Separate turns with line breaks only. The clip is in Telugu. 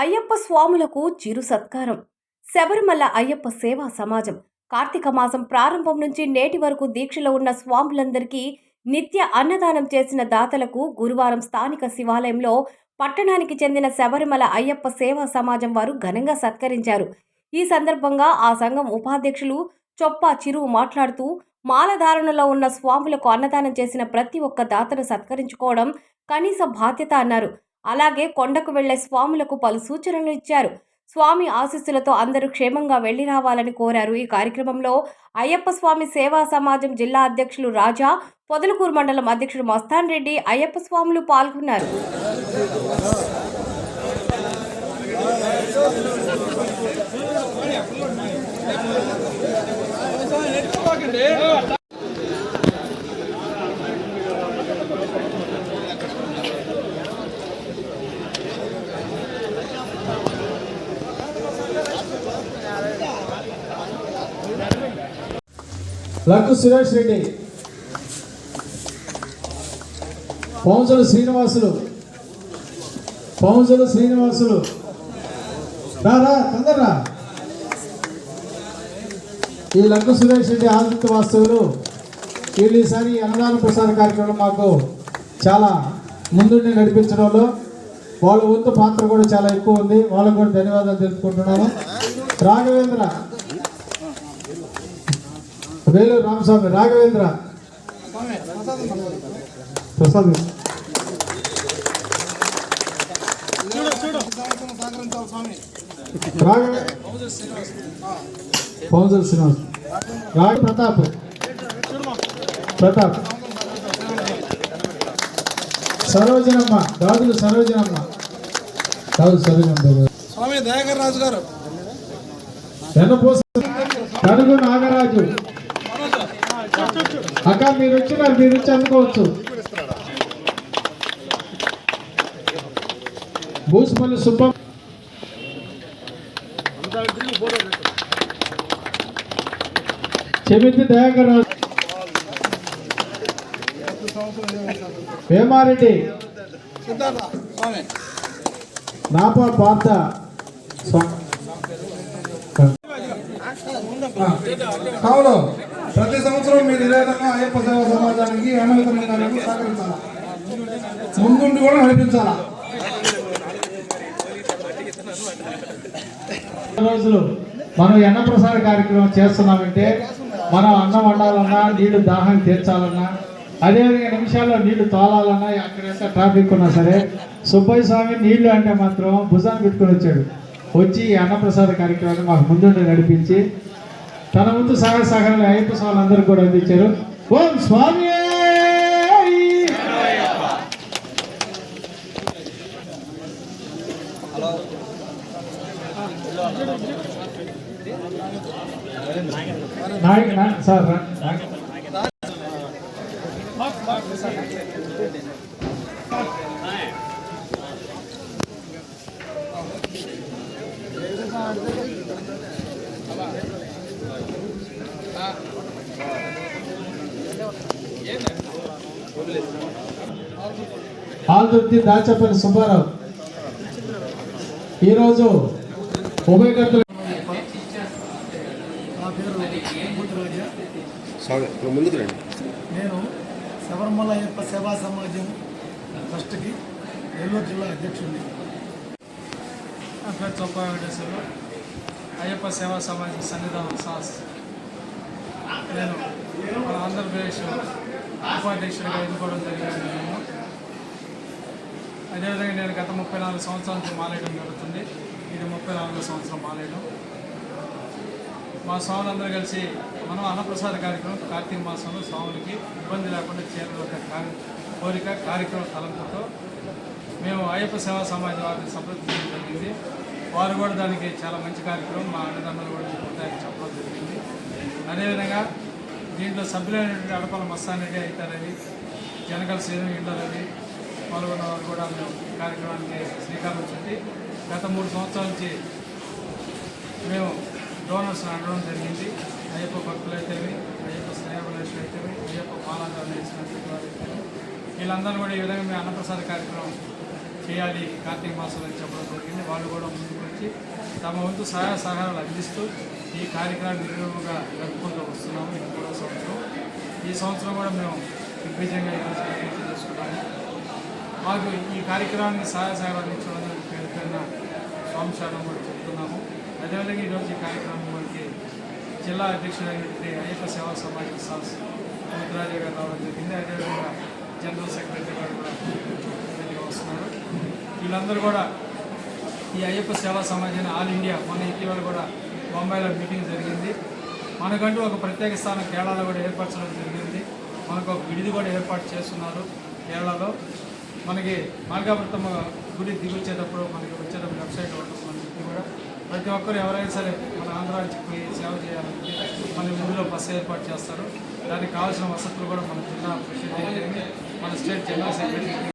అయ్యప్ప స్వాములకు చిరు సత్కారం. శబరిమల అయ్యప్ప సేవా సమాజం కార్తీక మాసం ప్రారంభం నుంచి నేటి వరకు దీక్షలో ఉన్న స్వాములందరికీ నిత్య అన్నదానం చేసిన దాతలకు గురువారం స్థానిక శివాలయంలో పట్టణానికి చెందిన శబరిమల అయ్యప్ప సేవా సమాజం వారు ఘనంగా సత్కరించారు. ఈ సందర్భంగా ఆ సంఘం ఉపాధ్యక్షులు చొప్పా చిరు మాట్లాడుతూ, మాలధారణలో ఉన్న స్వాములకు అన్నదానం చేసిన ప్రతి ఒక్క దాతను సత్కరించుకోవడం కనీస బాధ్యత అన్నారు. అలాగే కొండకు వెళ్లే స్వాములకు పలు సూచనలు ఇచ్చారు. స్వామి ఆశీస్సులతో అందరూ క్షేమంగా వెళ్లి రావాలని కోరారు. ఈ కార్యక్రమంలో అయ్యప్ప స్వామి సేవా సమాజం జిల్లా అధ్యక్షులు రాజా, పొదలకూరు మండలం అధ్యక్షుడు మస్తాన్ రెడ్డి, అయ్యప్ప స్వాములు పాల్గొన్నారు.
లక్కు సురేష్ రెడ్డి, పౌంజల శ్రీనివాసులు రారా తొందరరా. ఈ లక్కు సురేష్ రెడ్డి ఆదిత్య వాస్తవులు వీళ్ళు ఈసారి అన్నదాన ప్రసాద కార్యక్రమం మాకు చాలా ముందుండి నడిపించడంలో వాళ్ళ వంతు పాత్ర కూడా చాలా ఎక్కువ ఉంది. వాళ్ళకు కూడా ధన్యవాదాలు తెలుపుకుంటున్నాము. రాఘవేంద్ర, వేలూరు రామస్వామి, రాఘవేంద్ర ప్రసాద్, పౌంజల్ శ్రీనివాస్, రాఘ ప్రతాప్, సరోజనమ్మ, దాదులు సరోజనమ్మ,
స్వామి దయాకర్ రాజు గారు,
వెన్నపోస కడుగు నాగరాజు. అక్క మీరు వచ్చినారు, మీరు వచ్చి అందుకోవచ్చు. భూసుపల్లి సుబ్బమ్మ, చెమితి దయాకర్ రాజు, వేమారెడ్డి, నాపా పార్థ.
కావులో ప్రతి సంవత్సరం మీరు ఇదే విధంగా అయ్యప్ప సేవా సమాజానికి అన్నవిధంగా సహకరించాలా, ముందుండి కూడా నడిపించాలా.
రోజులు మనం అన్నప్రసాద కార్యక్రమం చేస్తున్నామంటే మనం అన్నం వండాలన్నా, నీళ్లు దాహం తీర్చాలన్నా, అదేవిధంగా నిమిషాల్లో నీళ్లు తోలాలన్నా, అక్కడ ఎంత ట్రాఫిక్ ఉన్నా సరే సుబ్బయ్య స్వామి నీళ్లు అంటే మాత్రం భుజాన్ని పెట్టుకుని వచ్చాడు. వచ్చి ఈ అన్నప్రసాద కార్యక్రమాన్ని మాకు ముందుండి నడిపించి తన ముందు సహాయ సహకారాలు అయ్యప్ప స్వాములందరికీ కూడా అందించారు. ఓం స్వామి. సార్ ఆల్దుర్తి దాచపల్లి సుబ్బారావు ఈరోజు ఉభయకర్తలు.
నేను శబరిమల అయ్యప్ప సేవా సమాజం ట్రస్ట్కి నెల్లూరు జిల్లా అధ్యక్షుడిని.
నా పేరు చొప్పా వెంకటేశ్వరరావు, అయ్యప్ప సేవా సమాజం సన్నిధానం సాస్. నేను మన ఆంధ్రప్రదేశ్ ఉపాధ్యక్షుడిగా ఎన్నుకోవడం జరిగింది. నేను అదేవిధంగా నేను గత 34 సంవత్సరాల నుంచి మాలేయడం జరుగుతుంది. ఇది 34వ సంవత్సరం మాలేయడం. మా స్వాములందరూ కలిసి మనం అన్నప్రసాద కార్యక్రమం కార్తీక మాసంలో స్వాములకి ఇబ్బంది లేకుండా చేయాలనే కోరిక కార్యక్రమం తలంపుతో మేము అయ్యప్ప సేవా సమాజం వారిని సంప్రదించడం జరిగింది. వారు కూడా దానికి చాలా మంచి కార్యక్రమం మా అన్నదమ్ములు కూడా దానికి చెప్పడం జరిగింది. అదేవిధంగా దీంట్లో సభ్యులైనటువంటి అడపల మస్తాన్ రెడ్డి, అవుతారని జనగల శ్రీను ఇండరని పాల్గొన్న వారు కూడా మేము ఈ కార్యక్రమానికి శ్రీకారం చుట్టి గత 3 సంవత్సరాల నుంచి మేము డోనర్స్ అడగడం జరిగింది. అయ్యప్ప భక్తులైతేవి, అయ్యప్ప స్నేహములైతేవి, అయ్యప్ప మాలాధారణ చేసినటువంటి వారు వీళ్ళందరూ కూడా ఈ విధంగా మేము అన్నప్రసాద కార్యక్రమం చేయాలి కార్తీక మాసంలో అని చెప్పడం జరిగింది. వాళ్ళు కూడా ముందుకు వచ్చి తమ వంతు సహాయ సహకారాలు అందిస్తూ ఈ కార్యక్రమాన్ని నిర్వహణగా జరుపుకుంటూ వస్తున్నాము. ఇది 3వ సంవత్సరం. ఈ సంవత్సరం కూడా మేము దిగ్విజయంగా ఈరోజు పూర్తి చేసుకున్నాము. మాకు ఈ కార్యక్రమానికి సహాయ సహకారాలు అందించడం పేరు పేరున స్వామి శరణం కూడా చెప్తున్నాము. అదేవిధంగా ఈరోజు ఈ కార్యక్రమం మనకి జిల్లా అధ్యక్షుడైనటువంటి అయ్యప్ప సేవా సమాజం ముద్రాజు గారు రావడం జరిగింది. అదేవిధంగా జనరల్ సెక్రటరీ గారు కూడా ఇక్కడికి వస్తున్నారు. వీళ్ళందరూ కూడా ఈ అయ్యప్ప సేవా సమాజాన్ని ఆల్ ఇండియా మన ఇటీవల కూడా బొంబాయిలో మీటింగ్ జరిగింది. మనకంటూ ఒక ప్రత్యేక స్థానం కేరళలో కూడా ఏర్పరచడం జరిగింది. మనకు ఒక విడిది కూడా ఏర్పాటు చేస్తున్నారు కేరళలో. మనకి మార్గాపురం గుడి దిగొచ్చేటప్పుడు మనకి వచ్చేటప్పుడు వెబ్సైట్ ఉంటుంది. మన ఇది కూడా ప్రతి ఒక్కరు ఎవరైనా సరే మన ఆంధ్రాకి పోయి సేవ చేయాలంటే మన విధిలో బస్సు ఏర్పాటు చేస్తారు. దానికి కావాల్సిన వసతులు కూడా మన జిల్లా ప్రెసిడెంట్ మన స్టేట్ జనరల్ సెక్రటరీ